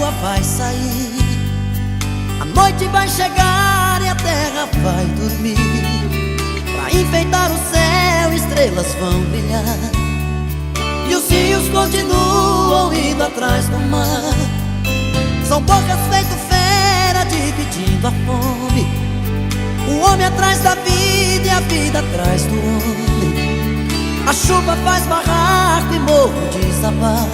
lua vai sair, a noite vai chegar e a terra vai dormir. Pra enfeitar o céu, estrelas vão brilhar, e os rios continuam indo atrás do mar. São bocas feito fera, dividindo a fome, o homem atrás da vida e a vida atrás do homem. A chuva faz barraco e morro desabar,